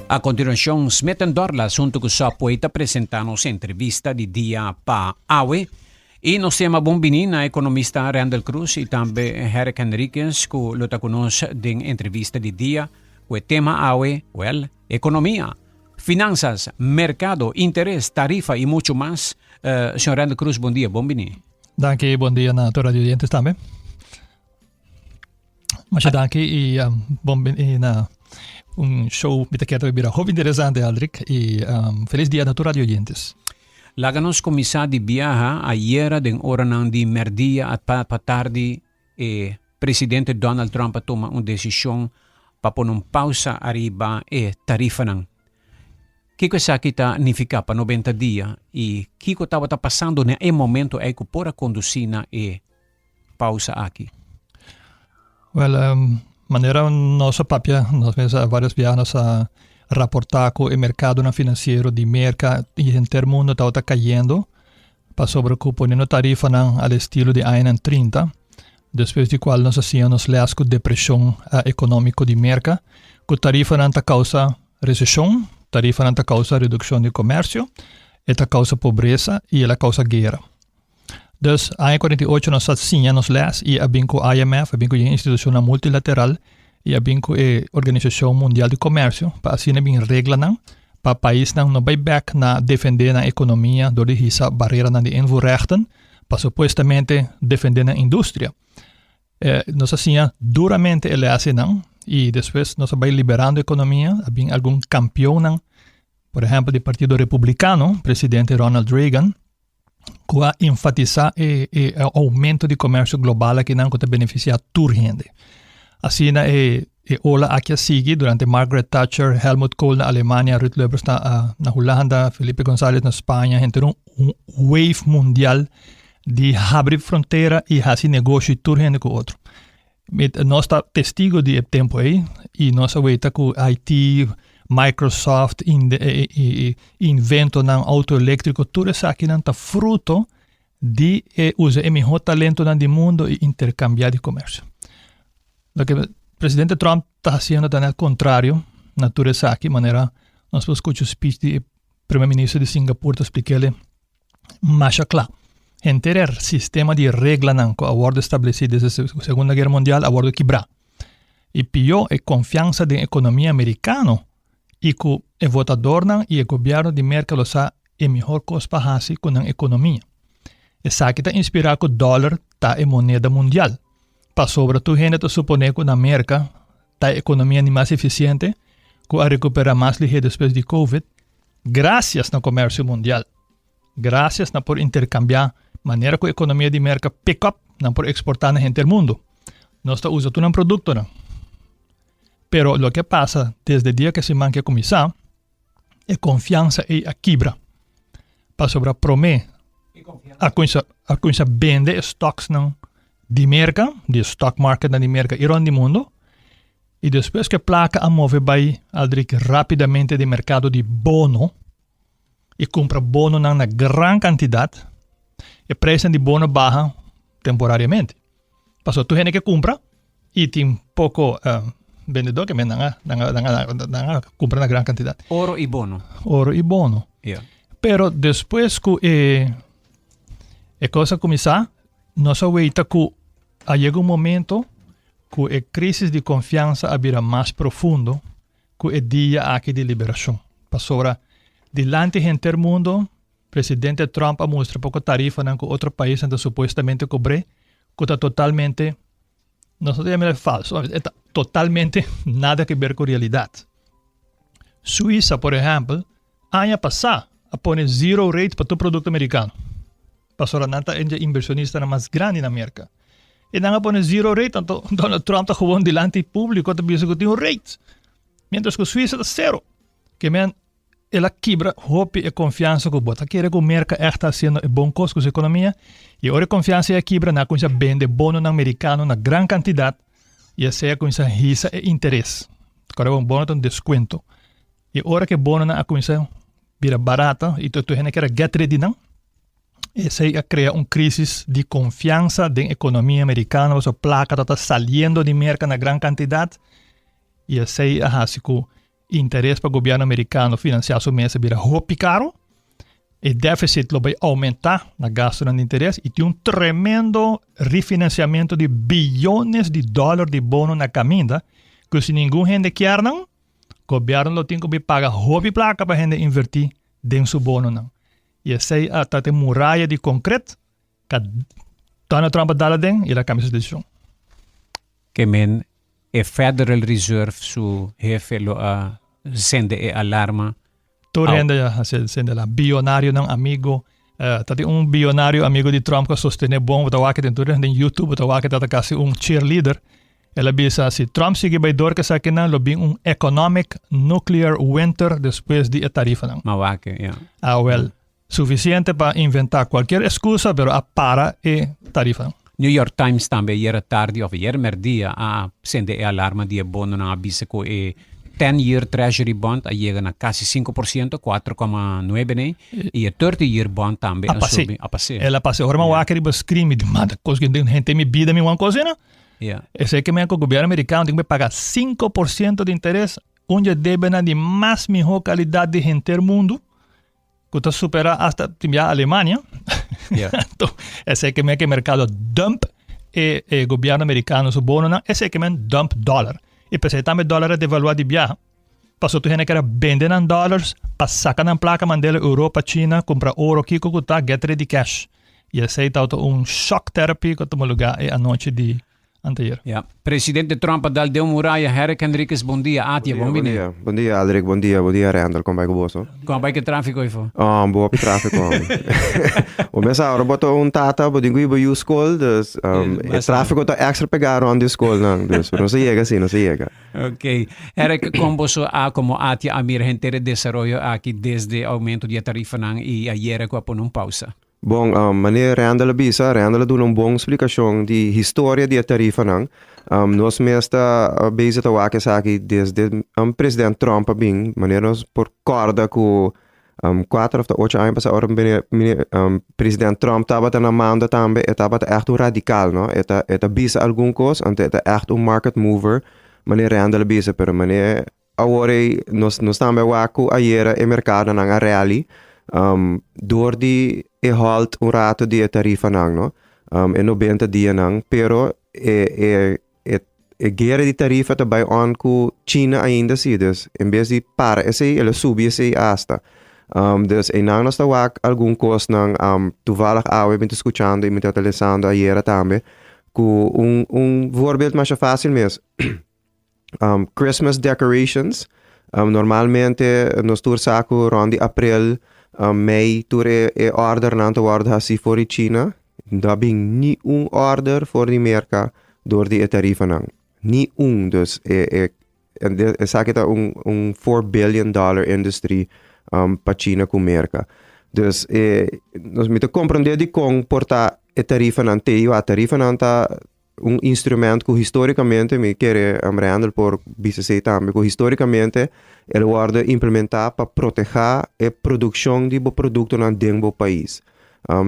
A continuación, Smith Dorla, junto com sua poeta, apresentando a entrevista de dia para AWE. E nós temos bom menino, a economista Randall Cruz e também Eric Henriquez, que luta conosco em entrevista de dia. O tema AWE, economia, finanças, mercado, interesse, tarifa e muito mais. Senhor Randall Cruz, bom dia, bom menino. Danke, bom dia na tua audiência também. Mas danke e bom na show bitaqueta bira hobby interessante, Aldrich, e feliz dia na tua audiência. Laga nos começar de viajar ayer den hora de merdia at pa tarde e presidente Donald Trump toma uma decisão para pôr pausa arriba e tarifa nang. Kiko sa kita nifika pa 90 dias e kiko estava passando na momento é que pora conduzir na pausa aqui. Well, maneira nossa papia, nós vemos vários viagens a reportar que o mercado financeiro de mercado e inteiro mundo está caindo para sobre que poniendo tarifa ao estilo de anos 30, depois de qual nós hacíamos com depressão econômica de mercado, que tarifa não causa recessão, tarifa não causa redução de comércio, ela causa pobreza e ela causa guerra. Dus, em 48 nós hacíamos e a binco IMF, a binco a instituição multilateral, e a binco a Organização Mundial de Comércio, para assim bem regra não, para país não vai back na defender a economia, door essa barreira de invoerrechten, para supostamente defender a indústria. Nós hacíamos duramente ele assim não, e depois nós vai liberando a economia, havia algum campeão não, por exemplo, do Partido Republicano, presidente Ronald Reagan, que a enfatizar o aumento de comércio global que não que beneficia toda gente. Assim, ola aqui a seguir, durante Margaret Thatcher, Helmut Kohl na Alemanha, Ruud Lubbers na Holanda, Felipe González na Espanha, então wave mundial de abrir fronteira e fazer negócio toda gente com o outro. Nós estamos testigo de tempo aí, e nós sabemos que IT, Microsoft invento ng auto elétrico, tudo isso aqui não está fruto de usar o melhor talento do mundo e intercambiar de comércio. O que o presidente Trump está fazendo é o contrário, na tudo isso aqui, maneira, nós podemos escutar o speech do primeiro-ministro de Singapura, explicar-lhe mais claro. Entender o sistema de regra que a bordo estabelecido desde a Segunda Guerra Mundial, a bordo quebrar. E pior, a confiança da economia americana e que o votador e o governo de mercado sa é melhor coisa para fazer com a economia. Isso aqui está inspirado que o dólar está em moneda mundial. Para sobre tu gente te supone que na América está a economia mais eficiente, que a recuperar mais ligeiro depois de Covid, graças ao comércio mundial. Graças na por intercambiar maneira que a economia de América pick up, não por exportar na gente do mundo. Nós está usando um produto, não? Pero lo que pasa desde el día que se manque começar é confiança e a quebra. Para sobre prometer a coisa vende stocks não de merca, de stock market de merca e do mundo, e depois que placa a move vai aldric rapidamente de mercado de bono e compra bono na gran quantidade e preço de bono baixa temporariamente. Passou tu gente que compra e tem pouco vendedor que me compra na gran quantidade. Oro e bono. Oro e bono. Yeah. Pero depois que a coisa começar, nós sabemos que chega momento que a crise de confiança abrirá mais profundo que o dia aqui de liberação. Passou delante do mundo, presidente Trump mostra pouco tarifa que outro país anda supostamente cobrir, que está totalmente não é falso, é totalmente nada a ver com a realidade. Suíça, por exemplo, ano passado, a pôr zero rate para todo produto americano. Passou a nata inversionista mais grande na América. E não a pôr zero rate, então Donald Trump está gewoon delante público, está discutindo rate. Mientras que a Suíça está zero. Que ela quebra hope e confiança que bota. Quer que o mercado está sendo bom coisa com a economia e a confiança e a quebra na coisa vende bono na americano na gran quantidade e assim a coisa risa e interesse. Agora um bono tem desconto. E a hora que bono na coisa vira barata e tu gente quer get ready não, isso aí cria crise de confiança da economia americana, a placa está saindo de mercado na gran quantidade e assim a interesse para o governo americano financiar sua mesa vira roupa caro, o déficit vai aumentar na gasto de interesse e tem um tremendo refinanciamento de bilhões de dólares de bono na caminho, que se ninguém gente quer não, o governo tem que pagar roupa placa para gente investir dentro do bono não. E essa é a muralha de concreto que Donald Trump dá dentro e a camisa de decisão. Que men e Federal Reserve su jefe lo sende e alarma. Tu rende sende la bilionário não amigo. Tati bilionário amigo de Trump que sostene bom, bota wake dentro de YouTube, bota wake tata kasi cheerleader. Ela bisa se Trump sigue by dor que sa kina lo bing economic nuclear winter depois de tarifa não. Mawake, yeah. Well, suficiente para inventar qualquer excusa, pero a para e tarifa. New York Times também ieri tarde of ieri merdia a sende e alarma di bono na abisa ko 10-year Treasury bond a llega na quasi 5%, 4,9 né? E a 30-year bond também a subi a passe. Ela passe ora ma wakeri ba scream de manda coisa que gente me bida me uma coisa, não? Yeah. Esse que o governo americano tem que pagar 5% de interesse, onde deve na de mais melhor qualidade de gente do mundo. Que supera hasta a Alemanha. Yeah. Então, esse que o mercado dump e governo americano su bono não, esse que dump dólar. E pensei também dólar é devaluado de viagem. Passou tu gente que era vender em dólares, passar na placa mandela Europa, China, comprar ouro aqui que tá get ready cash. E esse é shock therapy que tomou lugar a noite de anterior. Yeah. Presidente Trump dal Deu Muraya, Herrick Enriquez, bom dia. Atia, bom dia. Bom dia, Aldric, bom dia, Randall, como vai com você? Como vai que tráfico aí foi? Boa para tráfico. O mês agora botou tata, botou ir para a escola, dus o tráfico está extra pegado onde a escola, não, dus não se chega assim, não se chega. Ok. Herrick, como como Atia Amir, gente de desarrollo aqui desde aumento de tarifa e ayer com a pausa. Bom, meneer Randall bisa, Randall doet een boa explicação de história de tarifa não. Nós mesmo está bezig te waken aqui desde presidente Trump bem, meneer nós por corda com 4 of 8 anos passaram presidente Trump estava na manda também, estava echt radical, não? Eta bisa algum coisa, eta echt market mover, meneer Randall bisa, pero meneer agora nós também waku ayer e mercado na rally. Door die halt un rato di tarifa nang no e 90 dia nang pero gera di tarifa tabay on ku China ainda si dus em vez de para esse ele subi esse hasta dus nang nós tawak algum cost nang toevallig awe bent escuchando e me atualizando ayer também ku voorbeeld mais fácil mesmo Christmas decorations normalmente nos tour saco rondi april mei ture order nanto order hasi voor China. Daar ben niet order voor die merka door die tarifa nang. Niet dus zeg het $4 billion industrie pa China ku merka. Dus nos moeten comprender die kong porta tarifa nang te a tarifa nang ta instrumento que historicamente me quer Randall por BCC também que historicamente ele guarda implementar para proteger a produção de produto na dentro do país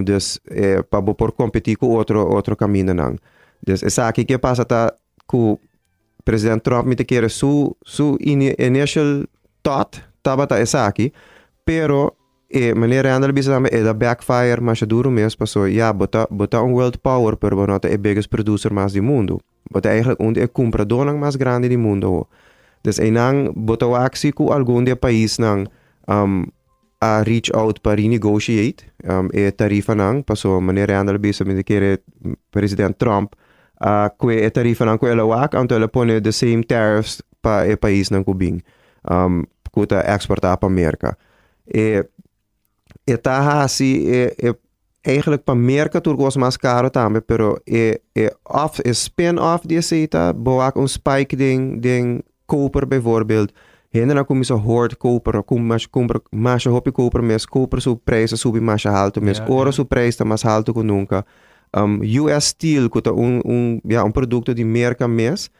dus para por competir com outro caminho não dus essa aqui que passa tá que o presidente Trump me quer su initial thought tava tá essa aqui pero meneer Randall bisa também é da backfire mas duro mesmo passou bota world power pero bonota é biggest producer mais do mundo bota eigenlijk onde é comprador mais grande do mundo dus nang bota aksi ku algum dia país nang a reach out para renegotiate tarifa nang passou meneer Randall bisa me quer president Trump que tarifa nang ko ela wak anto ela pone the same tariffs pa país nang kubing kuta exportar para Amerika tá assim eigenlijk para merca turcos mais caro também, pero spin-off die seita, boak spike ding koper bijvoorbeeld. Hende na kom zo hoort koper, mas hopi koper mes koper su prijs subi mas alto mes oro su prijs ta mas alto ko nunca. US Steel kuta un producto di merca mes.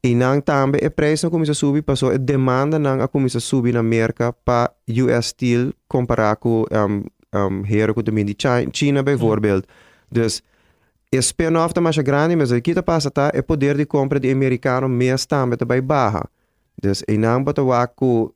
E nang também a prijs na começa a subir, passou a demanda nang a começa a subir na merca para US Steel comparar com hero com também de China bijvoorbeeld. Dus é spin-off tá mais grande, mas aqui tá passa tá é poder de compra de americano mês também tá bem barra. Dus inang batawak ku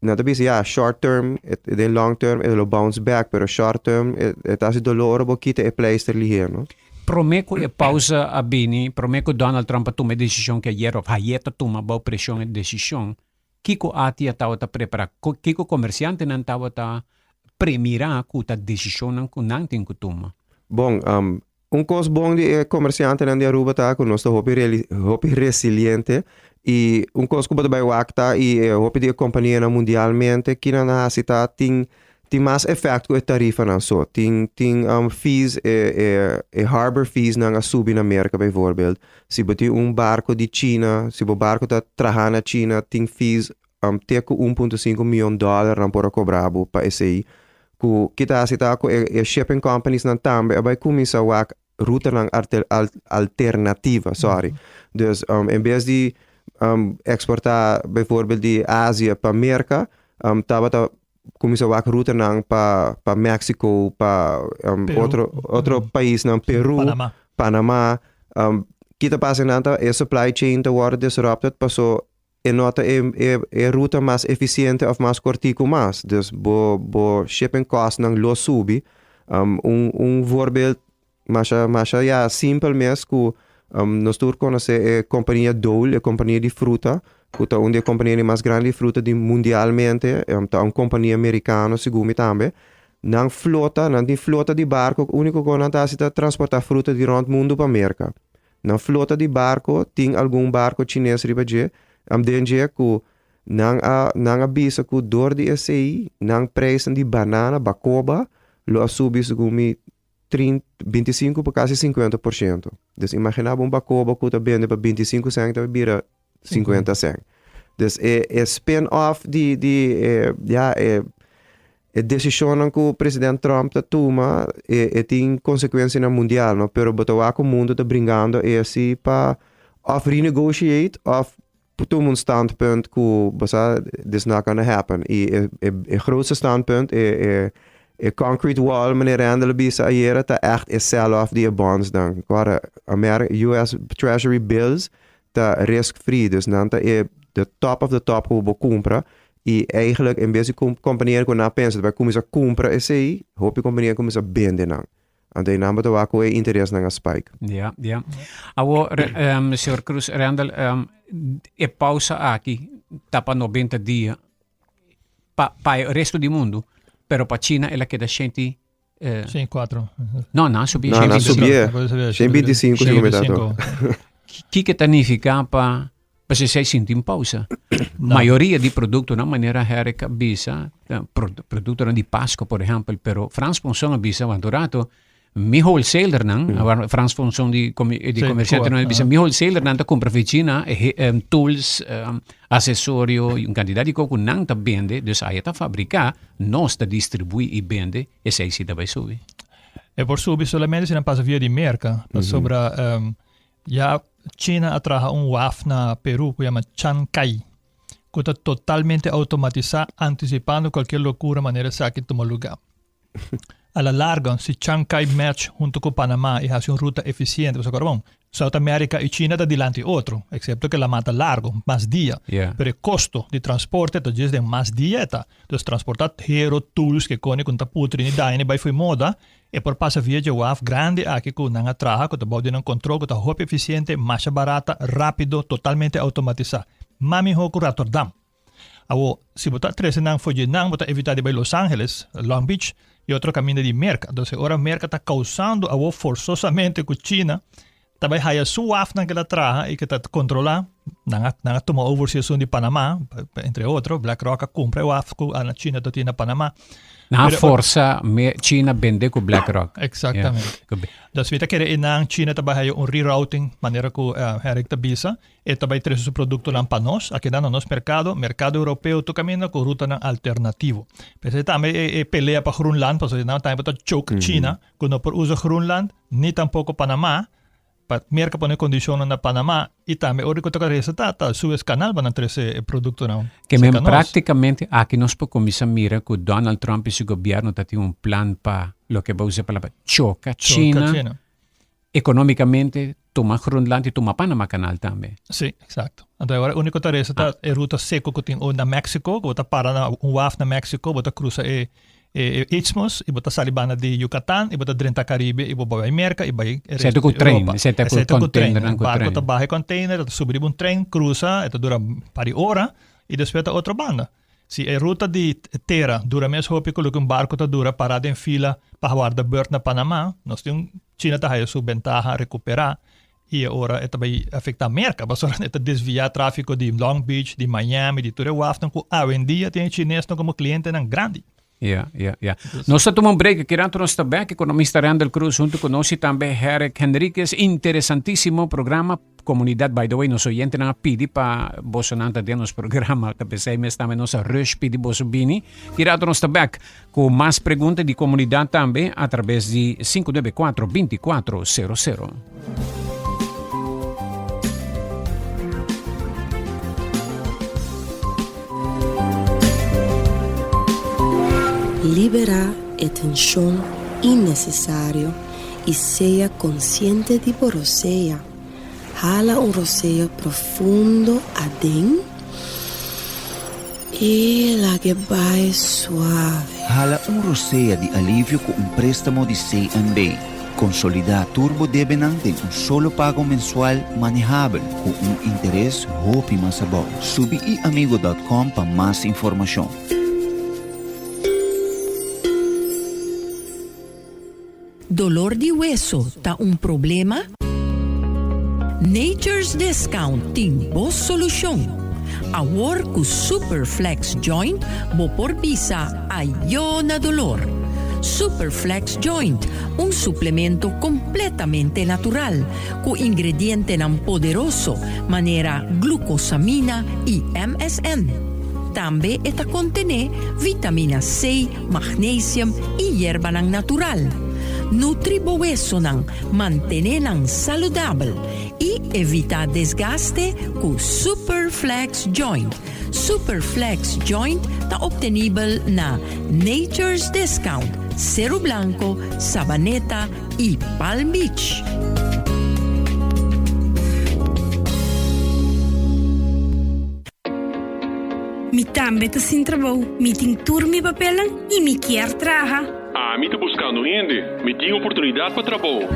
natabis short term, then long term, it'll bounce back, pero short term, it as dolor bo kita e pleister liher, no? Promeco e pausa a bini, promeco Donald Trump toma decisão que ayer of hayeta toma bau pressão e decisão. Kiko ati a tawata prepara, kiko comerciante nan tawata premira kuta decisão nan kunang ting kutuma. Bom, coisa bom de comerciante nan dia Aruba tá, que nós hopi resiliente e coisa que pode vai wakta e hopi de companhia na mundialmente que na hasita tem mais efeito com a tarifa não só tem fees harbor fees na subir na América bijvoorbeeld se você barco de China se o barco tá trajando na China tem fees teco $1.5 million não pode cobrar para esse aí que tá hasita com shipping companies na também vai começar a ruta na alternativa sorry dus em vez de exportar bijvoorbeeld de Ásia para América tava começou a ruta para México, para outro país, Peru, Panamá. Kita passa nanta a supply chain to word disrupted, passou e nota ruta mais eficiente ou mais cortico mais. Dus bo shipping cost nang lo subi. Voorbeeld, mas simpel mes que nós conhecemos a companhia Dole, a companhia de fruta, que é uma das companhias mais grandes de fruta mundialmente, é uma companhia americana, segundo também. Não tem flota de barco, o único que não está transportar fruta de rond mundo para a América. Não flota de barco, tem algum barco chinês ribaje, dentro que não avisa que dor de SI, não preço de banana, bacoba, lo subi segundo 25 para quase 50%. Dus imaginava bacoba que está vendo para 25 centavos, vira 50 cent. Dus spin-off a decisão que o presidente Trump toma tem consequências no mundial, no? Pero o mundo está brincando assim para renegotiate of tomar standpunt que this not gonna happen. E o grootste standpunt concrete wall, meneer Randall bisa ayer ta echt sell-off die bonds dan. Qua US Treasury bills ta risk-free, dus dan ta de top of the top hoe we compra. E eigenlijk in deze companhia que na pensa vai começar a comprar esse aí, hope companhia começa a vender não. Ante namba to wako interesse na spike. Ja. Awo Sr. Cruz Randall pausa aqui tapa 90 dias para o resto do mundo. Pero para China ela queda 4. Não, subia. Não, subia. 125 km. Que significa para você se sentir em pausa? Maioria de produtos na maneira herca bisa, produto de Pasco, por exemplo, pero Frans Ponson bisa wanturato mi wholesaler nang Frans Ponson di comerciante non bisa mi wholesaler nang ta compra vicina tools acessorio un candidato di coco nang ta vende dus aí ta fabricar nós ta distribui e vende e sei si da vai subir e por subir solamente se não passa via de merca sobra já China atraja WAF na Peru que chama Chancay que está totalmente automatizado anticipando qualquer loucura maneira que toma lugar. A la larga, se Chancay match junto com Panamá e hace uma ruta eficiente, você agora bom, South America e China da dilante outro, excepto que la mata largo, mais dia. Pero o custo de transporte tá de mais dieta. Então transportar hero tools que cone com taputri ni daine vai foi moda e por passa via de WAF grande aqui com nanga traha, com tá bom de não controle, com tá roupa eficiente, mais barata, rápido, totalmente automatizado. Mami hoku Rotterdam. Awo, se botar 13 nang foi de nang, botar evitar de Los Angeles, Long Beach e outro caminho de merca. Então, agora a merca está causando awo forçosamente com China, também haya suaf naquela traha e que está controlar, nanga toma overseas de Panamá, entre outros, BlackRock compra o AF na China do na Panamá. Na força China vende com BlackRock. Exatamente. Então, se você quer ir na China, também há rerouting, maneira que herek bisa, e também traz o produto lá para nós, aqui no nosso mercado europeu, tu caminha com ruta alternativo. Mas também pelea para Groenland, porque não tem para choke China, quando por usa Groenland, nem tampouco Panamá, merca pone condição na Panamá e também o que toca resultado Suez Canal para ter esse produto não que mesmo praticamente aqui nós podemos mirar que Donald Trump e seu governo tem plano para o que vai usar para chocar China economicamente tuma Groenland e tuma Panama Canal também. Sim, exato. Então agora a única tarefa é ruta seco que tem ou na México, que você para na WAF na México, você cruza Istmos, e você salibana de Yucatán, e você drenta Caribe, e você vai América, e vai Sete com trem, sete com container. O barco está barra container, subir um trem, cruza, e dura pari hora, e depois está outra banda. Se a ruta de terra dura mais rápido que um barco está dura parado em fila para guardar beurt na Panamá, nós temos China está aí sua ventaja recuperar e agora vai afetar a América, mas agora está desviar tráfego de Long Beach, de Miami, de todo o Washington, que hoje em dia tem chineses como cliente grande. Yeah. Nós tomamos um break aqui dentro nós também, economista Randall Cruz junto conosco também Eric Henriquez, interessantíssimo programa, comunidade, by the way, nos oyentes na pidi para Bolsonaro de nos programa, que pensei mesmo também nossa rush pidi Bolsubini, aqui dentro nós também com mais perguntas de comunidade também, através de 594-2400. Libera a tensão innecessária e seja consciente de roceia. Jala roceio profundo adentro e la que vai suave. Jala roceia de alívio com préstamo de CMB. Consolidar Turbo Debenham tem solo pago mensual manejável com interés hope mais bom. Subi amigo.com para mais informação. Dolor de hueso tá problema? Nature's Discount tem boa solução. Awar com Superflex Joint, bo por bisa ayo na dolor. Superflex Joint, suplemento completamente natural, com ingrediente poderoso, maneira glucosamina e MSM. Também esta contém vitamina C, magnesium e erva natural. Nutri hueso mantener saludable e evita desgaste com Superflex Joint. Superflex Joint está obtenível na Nature's Discount, Cerro Blanco, Sabaneta e Palm Beach. Mi tambe tá sem trabalho, mi tem turmi papelan e mi quer traha. Me tô buscando gente, me tem oportunidade para trabalho.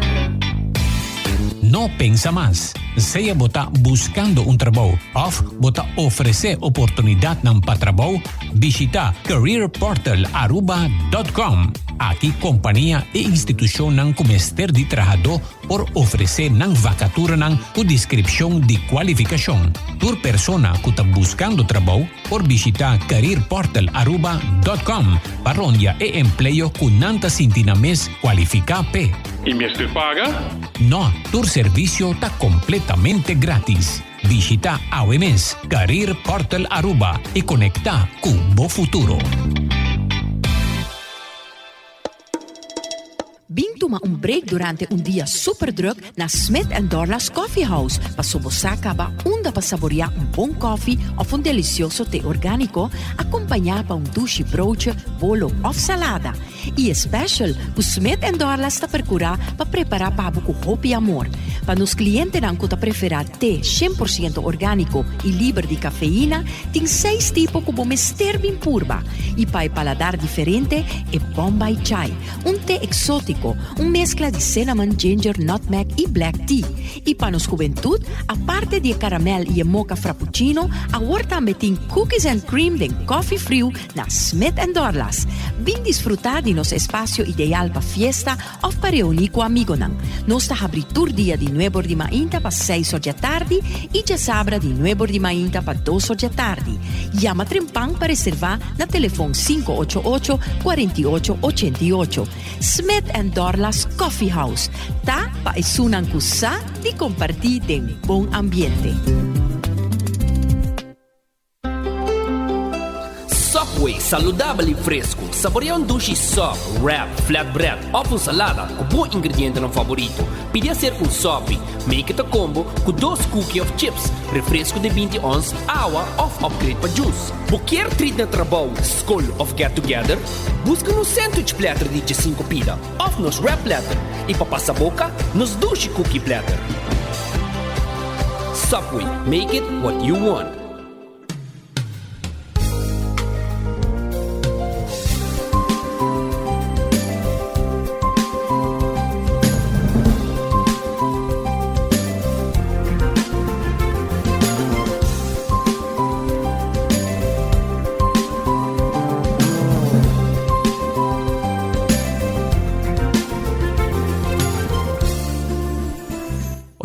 Não pensa mais. Seja botar buscando trabalho ou botar oferecer oportunidade para trabalho, visita careerportal.aruba.com. Aqui companhia e instituição como ester de trabalhador por oferecer vacatura com descrição de qualificação. Por persona que está buscando trabalho, por visitar careerportal.aruba.com para onde é emprego que não sintina mes qualificar P. E me paga? No, tu servicio está completamente gratis. Visita AWMS Career Portal Aruba y conecta con Bo Futuro. Bintuma break durante dia super druk na Smith & Dorlas Coffee House para sobosaka ba unda pa saborear bom coffee of delicioso té orgánico acompanhado pa douche broodje, bolo of salada. E special, o Smith & Dorlas ta percura pa preparar pabo com hope e amor. Para nos clientes que ta preferar té 100% orgánico e livre de cafeína, tem 6 tipos como mester bem purba. E para paladar diferente é Bombay Chai, té exótico, mescla de cinnamon, ginger, nutmeg e black tea. E para nos juventude, aparte de caramel e mocha frappuccino, agora também tem cookies and cream de coffee frio na Smith & Dorlas. Vim desfrutar de nosso espaço ideal para fiesta ou para reunir com amigos. Nós está abrindo dia de 9 de manhã para 6 da tarde e de sábado de 9 de manhã para 2 da tarde. Llama Trempang para reservar na telefone 588-4888. Smith & Dorlas Coffee House. Tá para isunang kusa de compartir de bom ambiente. Subway, saudável e fresco. Saboreia duche soft, wrap, flatbread ou salada com bom ingrediente no favorito. Podia ser sop, make it a combo com 2 cookies of chips, refresco de 20 ons, água ou upgrade para juice. Qualquer treat na trabalho, school of get together, busca no sandwich platter de 5 pila, ou nos wrap platter, e para passar boca, nos duche cookie platter. Subway, make it what you want.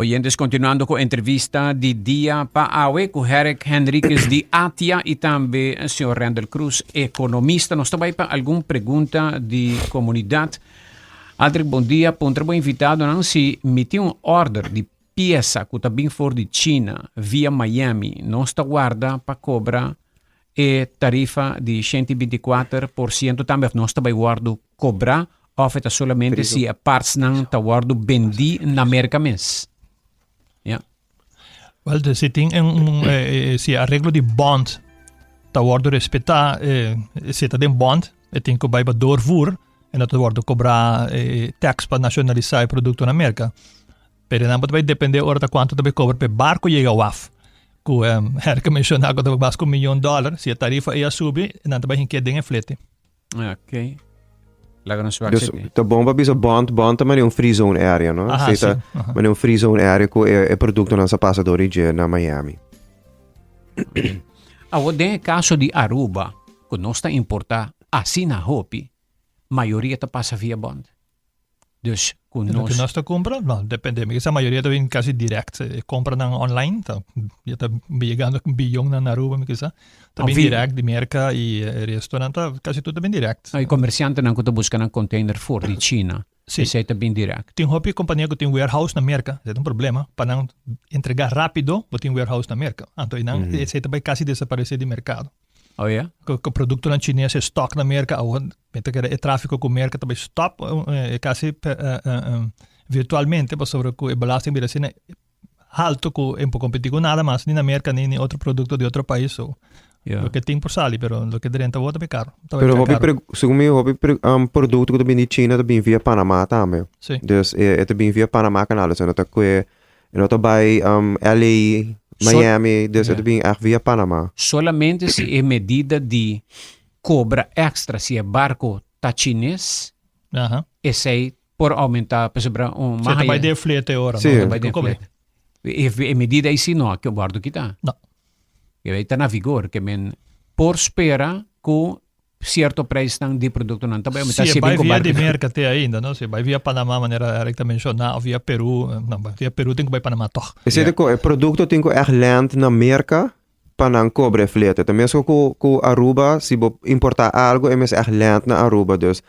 Oyentes, continuando com a entrevista de dia para Awe, com Herrick Henriquez de Atia e também o Sr. Randall Cruz, economista. Nós também para alguma pergunta de comunidade. Aldrich, bom dia. Pontra bom invitado. Não se emitiu um order de peça que também for de China via Miami. Nós está guarda para cobrar e tarifa de 124%. Também nós também guarda cobrar ou é somente se a partes não está guarda vendi na América mesmo. Well, se tem se arreglo de bond, tá worden respeitar, se tá de bond, tem que vai para doorvoer en dat wordt cobrar tax para nacionalizar o produto na América. Pero não vai depender ora quanto também cobra per barco chega af. Com que mencionar que também basco $1 million, se a tarifa ia subir, não também que tem flete. Ok. Dus de bomba is een bond também é um free zone area, não? Mas é um free zone area que é produto não se passa do origem na Miami. O caso de Aruba, que nós está importar assim na Hopi, maioria está passa via bond. Dus com nós está compra, não, depende, mas a maioria está vindo quase direct, compra na online, tá, já está chegando com bilhão na Aruba, mas está bem direct de merca e restaurante, quase tudo bem direct. O comerciante não está buscando um container for de China, se está bem direct. Tem Hopi companhia que tem warehouse na merca, é um problema, para não entregar rápido, tem warehouse na merca, então não, esse vai quase desaparecer do mercado. Oh yeah? O produto na China é stock na merca, ou é tráfico com merca também stop, é quase virtualmente, sobre que a belasting brasileira alto que é pouco competir com nada mais nem na merca nem em outro produto de outro país, so o que tem por sali, pero o que dentro volta bem caro. Pero segundo mim, produto que também de China também via Panamá também. Sim. Dus é também via Panamá canal, então tá que não vai LA Miami, dus het bem via Panamá. Solamente se é medida de cobra extra se é barco tá chinês, esse aí por aumentar para sobrar mais. Você vai de flete agora, não? Vai de flete. E medida aí se não, que o barco que tá. Não. E aí tá na vigor, que men por espera com certo preço de produto não também aumentar. Se vai via de merca até ainda, não? Se vai via Panamá, maneira recta mencionar, ou via Peru, não, via Peru tem que vai Panamá toch. Esse o produto tem que er land na merca para não cobrar flete. Também só com Aruba, se você importar algo, é mais er land na Aruba, dus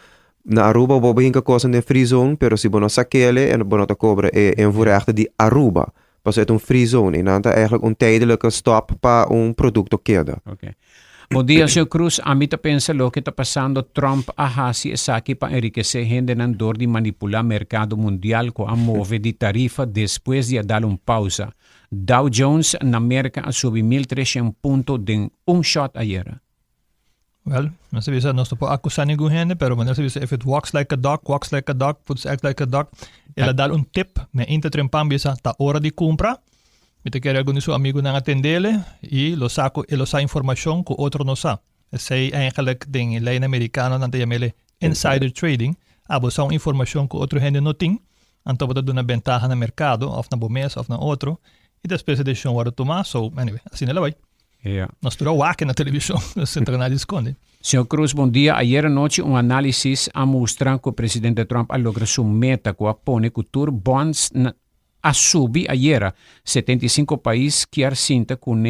na Aruba você tem que coisa de free zone, pero se você não saquele, en você não cobra em voorrechte de Aruba. Pas é free zone, e não é eigenlijk tijdelijke stop para produto queda. Okay. Bom dia, Sr. Cruz. A mim pensa lo que está passando Trump ahasi aqui para enriquecer gente na dor de manipular o mercado mundial com a move de tarifa depois de dar pausa. Dow Jones na América subiu 1.300 pontos de shot ayer. Well, não se não estou acusando ninguém, pero não se if it walks like a duck, puts act like a duck. Ela dá tip, me intertrempam bisa ta hora de compra. Me te quero algum seu amigo não atendele e lo saco e lo sa informação que outro não sa. Sei eigenlijk ding lei americano não tem ele insider trading. Você uma informação que outro gente não tem. Então você dá uma vantagem no mercado, ou na bomesa, ou na outro. E depois você deixa hora tomar. So anyway, assim ela vai. Yeah. Nós tirou o na televisão, sem nada esconde. Sr. Cruz, bom dia. Ayer à noite análise a mostrar que o presidente Trump logra sua meta que apone que tur bonds a subir ayer 75 países que arsinta com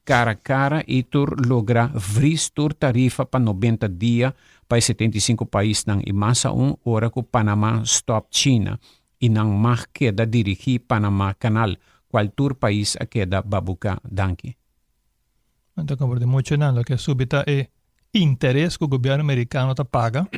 cara a cara e tur logra vris tur tarifa para 90 dias para 75 países nang imasa hora que Panamá stop China e nang mais queda dirigir Panamá canal qual tur país a queda babuca danki. Então, como de muito não, que subita é interesse que o governo americano tá paga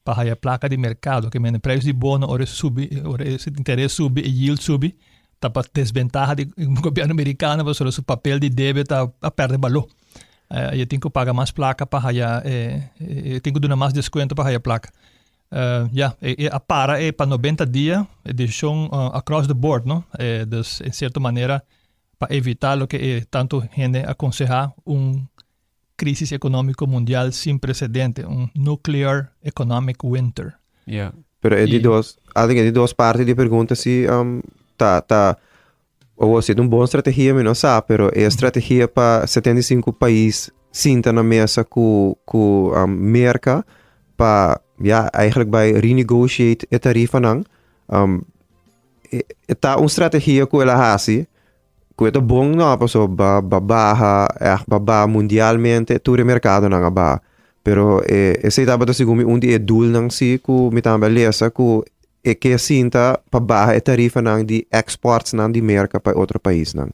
para a placa de mercado, que o preço de bono ora esse interesse sube e yield sube, tá para desvantagem do governo americano, porque o papel de débito a perder valor. Eu tenho que pagar mais placa para tenho que dar mais desconto para a placa. A para 90 dias, deixam across the board, não? Dus, em certa maneira, para evitar lo que tanto gente aconseja un crisis económico mundial sin precedente, un nuclear economic winter. Yeah. Pero é de duas partes de pergunta se ou seja, uma boa estratégia, mas não sabe, pero é estratégia para 75 países sinta na mesa com merca para eigenlijk bij renegotiate a tarifa não tá uma estratégia que ela hasi que é bom não passo ba mundialmente todo mercado não ba pero esse estava do segundo onde é dul não se ku me também lesa ku que sinta para barra a tarifa não de exports não de merca para outro país não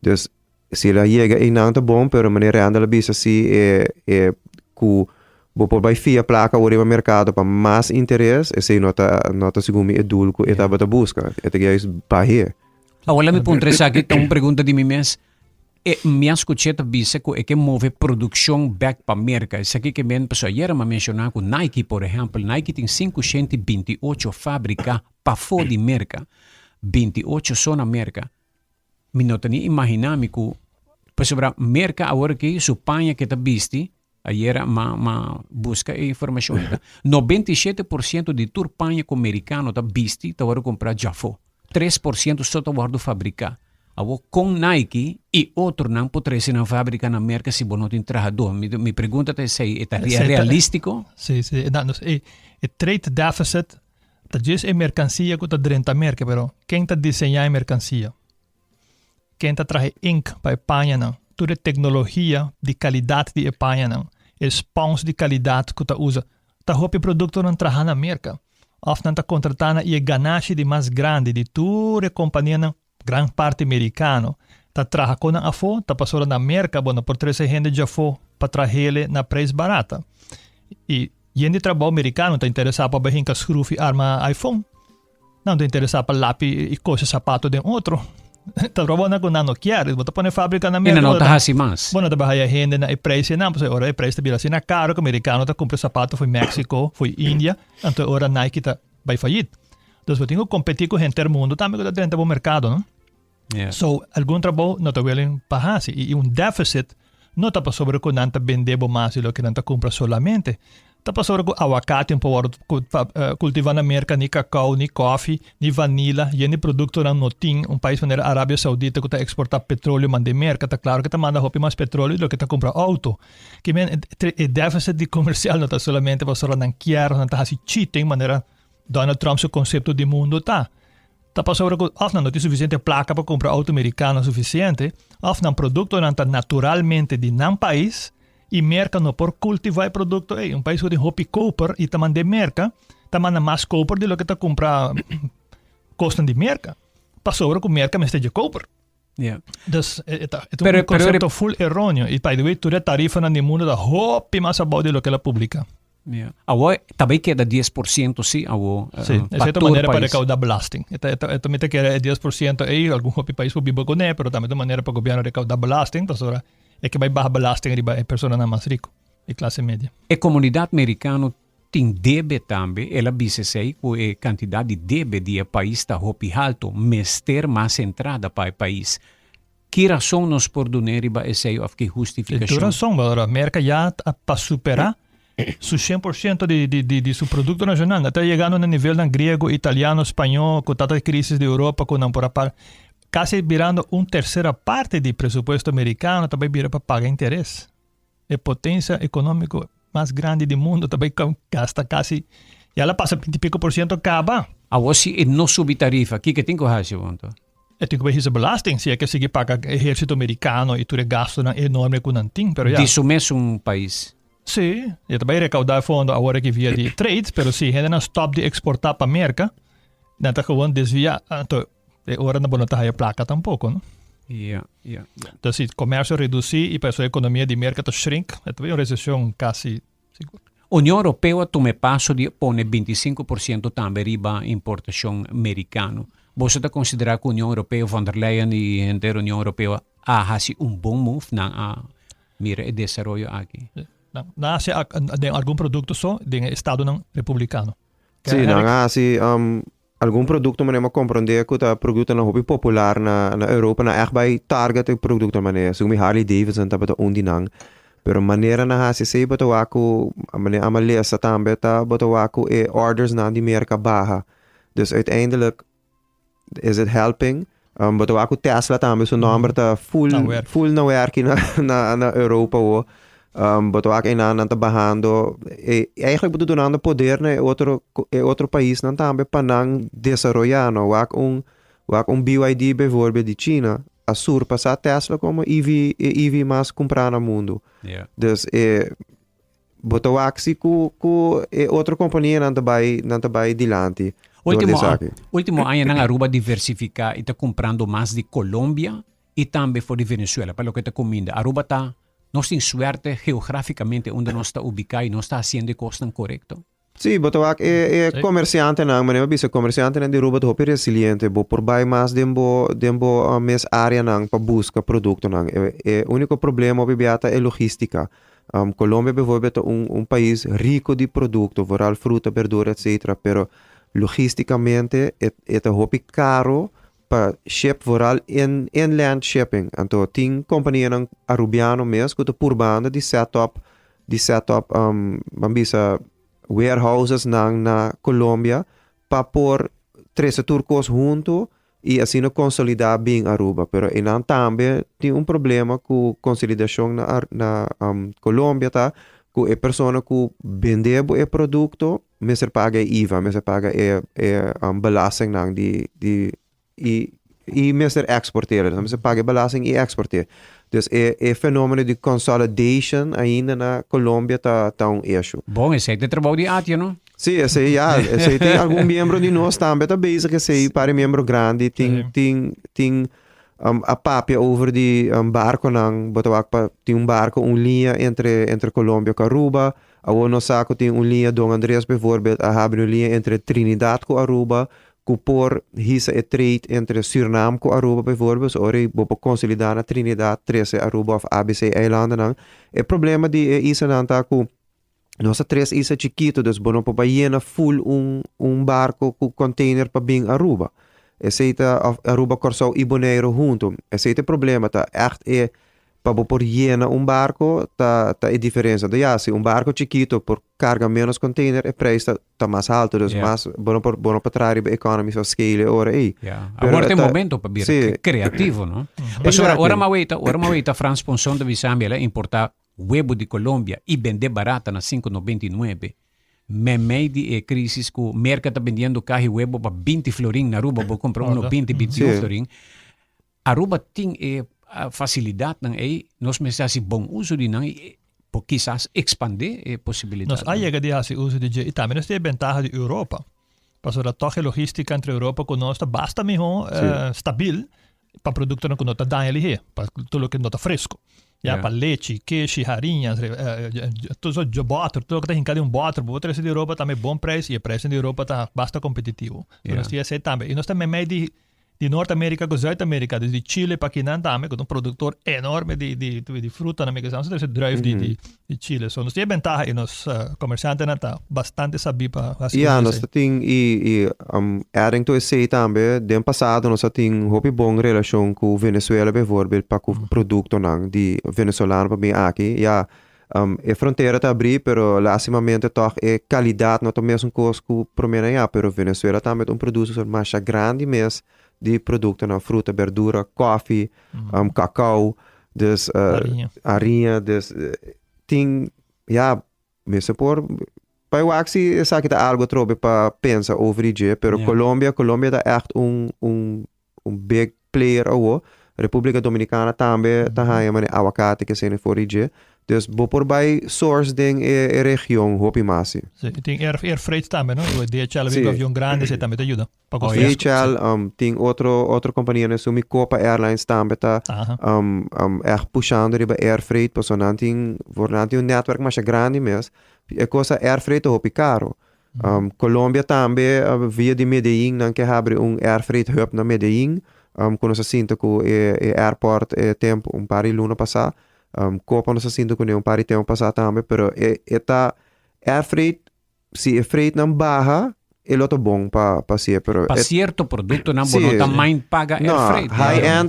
dus se ela chega em não tá bom pero maneira anda ela bisa se ku por vai fia placa o mercado para mais interesse esse nota segundo é dul ku estava da busca é que é barra. Agora me pontre aqui uma pergunta de mim mesmo. Minha escucheta dice que move produção back para América. Isso aqui que me pessoa ayer me mencionar com Nike, por exemplo. Nike tem 528 fábricas para fora de América. 28 só na América. Me não tenho imaginar-me que pessoa América agora que supanha que está visto. Ayer busca informação. 97% de turpanha com americano está visto, está agora comprar Jafo. 3% só está agora fabricar. Com Nike e outro não pode ser na fábrica na América se não tem trabalhador. Me pergunta se é realístico? Sim. O trade deficit é mercancia que está dentro da América, mas quem está desenhando a mercancia? Quem está trazendo ink para a Espanha não? Toda tecnologia de qualidade de Espanha não? Spons de qualidade que está usa. Está roupa produto não trabalha na América. Of não está contratando e ganância de mais grande de toda a companhia não? Gran parte americano tá trabalhando na afo, tá passando na América, bueno, por trazer gente de afo para trazer na preço barata. E gente trabalho americano tá interessado para bem que scrufi arma iPhone. Não tá interessado para lápis e coisas sapato de outro. Tá trabalhando com não quer, bota para fábrica na América. E não tá assim mais. Bueno, tá bahia gente na preço não, porque ora preço tá assim na caro, que americano tá compra sapato foi México, foi Índia, então ora Nike tá vai falir. Então eu tenho que competir com gente do mundo também que tá dentro do mercado, não? Yeah. So, algum trabalho não está willing pagar e um déficit não está para sobre que não está vendendo mais do que não está compra solamente. Está para sobre que aguacate um pouco cultivar na América nem cacau, nem coffee, nem vanilla, e nem produto não tem país como a Arábia Saudita que está exportar petróleo manda América, está claro que está manda roupa mais petróleo do que está comprar auto. Que o déficit de comercial não está solamente para sobre não quer, não está assim cheating, maneira Donald Trump seu conceito de mundo está. Tá passando que não tem suficiente placa para comprar auto americano suficiente, ou produto não está naturalmente de não país e merca não por cultivar produto. Um país que tem roupa copper e também de merca, também mais copper do que está comprar custa de merca. Passou que merca mas de copper. Yeah. Dus é conceito full errôneo e by the way toda tarifa no mundo da roupa mais abaixo do que ela publica. Yeah. Agora, também queda 10% sim, sim, essa é a maneira para recaudar belasting. Também tem que 10% aí, algum país que vive com ele, mas também é maneira para o governo recaudar belasting, então é que vai baixar belasting e a pessoa mais rica, e classe média. A comunidade americana tem débito também, ela disse que a quantidade de débito de país está alto, mas ter mais entrada para o país. Que razão nos por donar essa que justificação? Que razão, a América já para superar su 100% de su produto nacional. Está chegando no nível grego, italiano, espanhol, com tanta crise de Europa, com não por par, quase virando terceira parte do presupuesto americano, também vira para pagar interesse. A potência econômica mais grande do mundo também gasta quase, e ela passa 20% acaba. Agora, se não subir tarifa, que tem que fazer, então? Tem que fazer belasting, se é que seguir pagar exército americano e tudo gasto enorme com não tem, pero já. Disso mesmo país. Sim, e também recaudar fundo agora que via de trade, mas se a gente não stop de exportar para a América, não está gewoon desviar, então, agora não está a placa tampouco, não? Yeah. Então, se o comércio reduzir e a economia de América shrink, é também uma recessão quase segura. A União Europeia toma passo de pôr 25% também riba importação americana. Você está considerando que a União Europeia, von der Leyen e a inteira União Europeia, faz bom move na mira e desenvolvimento aqui? Nasce de algum produto só de estado não republicano. Sim, não assim algum produto manema compreender que o produto na hobby popular na Europa na echt bij target o produto manera so mi Harley Davidson tá bota undinang pero maneira na hasi sei bota waku manera amalesa tambe tá bota waku orders na die merka baha dus uiteindelijk is it helping bota waku Tesla tambe so number tá full na werk na Europa o bota waku ina trabajando eigenlijk bedoel donando poder na outro país não tambe panang desarrollando wak BYD bijvoorbeeld die China a surpassar Tesla como EV mais comprar no mundo. Yeah. Dus bota wak si ku outra companhia não tá vai dilante. Último ano na Aruba diversificar e está comprando mais de Colômbia e também for de Venezuela, para o que está comendo. Aruba está nós temos suerte geográficamente onde nós está ubicado e nós está fazendo costas correto. Sim, boto wak comerciante nang manema bisa comerciante nang di Aruba hopi resiliente bo por bai mas dembo mes área nang pa busca produto nang único problema bibiata é logística. Colômbia bijvoorbeeld um país rico de produto, vooral fruta, verdura, etc. Pero logisticamente é hopi caro pa ship vooral inland shipping. Anto ting companhia ng Arubiano mes kuto purbanda di setup mambisa warehouses na Colômbia pa por tres turcos junto e assim no consolidar bem Aruba. Pero inan também tem problema com consolidação na Colômbia tá ku persona ku vende o produto messer paga IVA, messer paga belasting nang di e messer exporteren. Dus ze paga belasting e exporteren. Dus fenomeno de consolidation ainda na Colômbia tá issue. Bom, esse é trabalho de arte, não? Sim, esse tem algum membro de nós também tá bezig esse para membro grande tem a papia over die barco nang botawak tem barco linha entre Colômbia e Aruba. Awono saco tem linha Dom Andrés bijvoorbeeld, hebben linha entre Trinidad e Aruba. Por hisa trade entre Suriname e Aruba bijvoorbeeld, ori bopo consolidar na Trinidad, 13 Aruba of ABC eilanden nang. E problema di isa nanta ku nossa tres isa chiquito, dus bono pa llena full barco com container pa bing Aruba. Essa Aruba Corsau e Bonaire junto. Esse problema tá echt para por llena barco tá diferença. Ja, se barco chiquito por carga menos container e preço tá mais alto, dus mais bono para trarem a economy so scale ora aí. Agora tem momento para vir criativo, não? Mas ora mawita Franz Ponson de Visambia importar huevo de Colômbia e vender barata na 5,99. Meio crisis que o mercado está vendendo carro huevo para 20 florin na Aruba, vou comprar 21 florin. Aruba tem facilidade nós precisamos bom uso de não quizás expandir a possibilidade. Nós aí de esse uso de e também nós temos vantagem de Europa. Para a toque logística entre Europa com nós basta mesmo stabil para produto que não está dando ali, para tudo que não está fresco. Para leite, queijo, farinha, tudo o butter, tudo que está em butter, o preço de Europa também bom preço e o preço de Europa está bastante competitivo. Nós temos também. E nós temos meio de Norte-América com Zuid-América, desde Chile para Quinan também, com produtor enorme de fruta na América. Nós temos drive de Chile. So, nós temos vantagem e nós comerciantes estão bastante sabidos para fazer isso. Nós temos adding to esse também, no passado nós temos uma boa relação com Venezuela, bijvoorbeeld, para o produto de venezuelano para bem aqui. A fronteira está abrindo, pero lastimamente toch a qualidade não é a mesma coisa que promena pero Venezuela também é produto mais grande mesmo de produto na fruta, verdura, coffee, cacau, dus arinha, dus tem mesmo por para eu acho que essa aqui tá algo trobe para pensar over isso, pero Colômbia tá echt big player ao República Dominicana também tá aí mas aguacate que se for isso. Dus por bij source ding região hopi masi. Tem air freight também, não? O DHL vem avião grande, você também te ajuda. DHL tem outra companhia, né? Sumi Copa Airlines também tá puxando riba air freight, porque não tem network mais grande mesmo. É coisa air freight hopi caro. Colômbia também via de Medellín, não que abre air freight hub na Medellín. Quando se sinta que o airport tempo par de luna passar. Copa não se sinto com par de tempo passar também, pero air freight, se freight não barra, loto bom pa siya. Pero Pa certo produto na Sim. bonota mind paga no, air freight.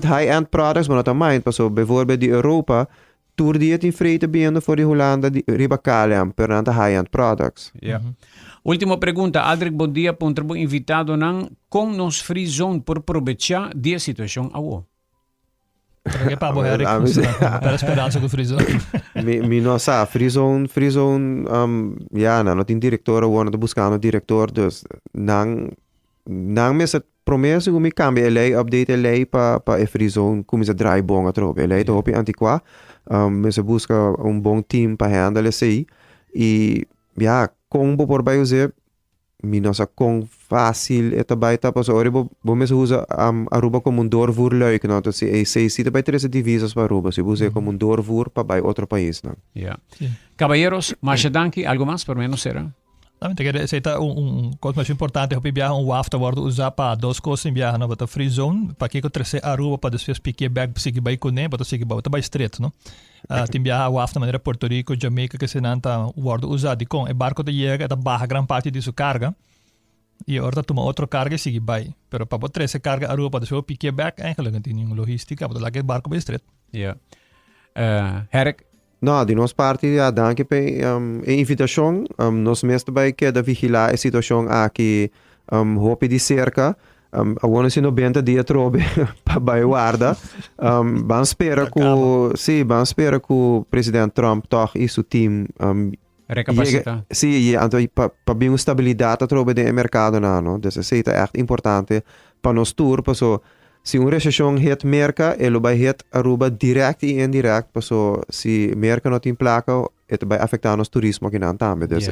high-end products mo nata mind. So, bijvoorbeeld die Europa, tour die het in freite biendo voor die Hollanda, die riba kaliam, per nanta high-end products. Yeah. Última pergunta, Aldrich, bom dia, pontrabo invitado nang kung nos free zone por aprovechar dia situação awo. Perché Pablo Eric, per esperanza con friso. Mi no sa, free zone, ja, na, not in director, wano buscando director, dus, nang mes het promesso kung mi cambia lei, update lei pa free zone, kung sa dry bong atrobe. Lei to hopi antiqua, mes busca bom team pa handle sei, e, ja, combo por baio ze, mi no sa kong fácil eta baita pa so ori bo mes usa Aruba como doorvoer luik, no, dus sei sita bij tres divisas pa Aruba, se usa como doorvoer pa bij outro país, no. Yeah. Sí. Caballeros, Masha Danki, algo más por menos será? Aceita coisa mais importante é viajar WAFTA worden usar para duas coisas em viajar na free zone para que eu trazer Aruba para depois pique back seguir vai com para seguir vai estreito, não? Tem viajar WAFTA maneira Porto Rico, Jamaica que se não tá worden usar de com é barco de chega é barra gran parte de sua carga e agora toma outra carga e seguir vai, pero para trazer carga Aruba para depois pique back eigenlijk não tem nenhuma logística para lá que barco vai estreito. Yeah. Herk, No, di nos parte, ja, danke pe invitação. Nos mesmo bij que da vigilar a situação aqui, hopi di cerca. Agora se 90 dias trobe para vai guarda. Van spera que o presidente Trump toch e seu team recapacita. Sim, então para bem estabilidade trobe de mercado na, no. Dus isso é echt importante para nós tour, so se recessão het merca, ele vai het Aruba direct e indirect, so se merca não tem placa, het vai afetar nos turismo aqui na também. Dus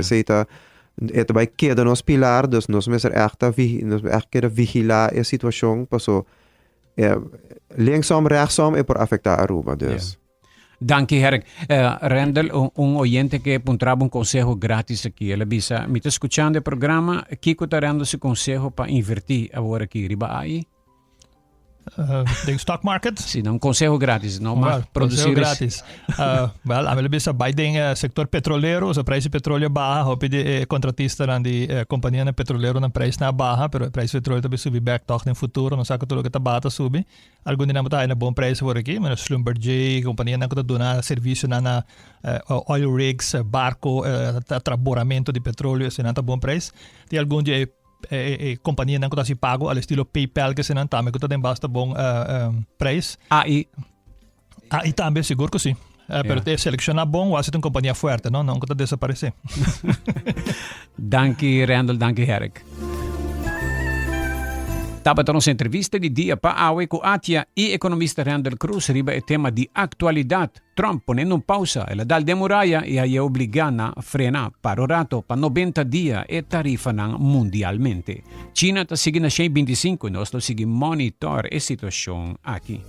het vai queda nos pilar, dus nós mesmo echt vigilar a situação, so linksom, rechtsom é por afetar Aruba, dus. Yeah. Danke, Herk. Randall, oyente que apuntaba un consejo gratis aqui. Ela bisa, me está escuchando o programa, Kiko está dando esse consejo para invertir agora aqui, riba aí? The stock market? Sim, um consejo grátis, não mais produzir grátis. Well, a melhor bisa Biden sector petrolero, o preço do petróleo baja, hope de contratista na de companhia na petrolero na preço na baja, pero o preço do petróleo também subir back toch no futuro, não sabe tudo que tá bata subir. Algum dia não tá na bom preço por aqui, mas Schlumberger, companhia não tá dando serviço na oil rigs, barco, traboramento de petróleo, se não tá bom preço. Tem algum dia companhia não se pago ao estilo PayPal que se não tá, mas que tem basta bom preço. AI também seguro que sim. Pero te selecionar bom, você tem companhia forte, não que tá desaparecer. Danke Randall, danke Herk. Tabat nossa entrevista de dia para Awe com Atia e economista Randall Cruz riba o tema de atualidade. Trump ponendo pausa, ela dá demoraya e aí obrigana a frenar para o rato para 90 dias e tarifa nang mundialmente. China está seguindo a 25 e nós estamos seguindo monitor a situação aqui.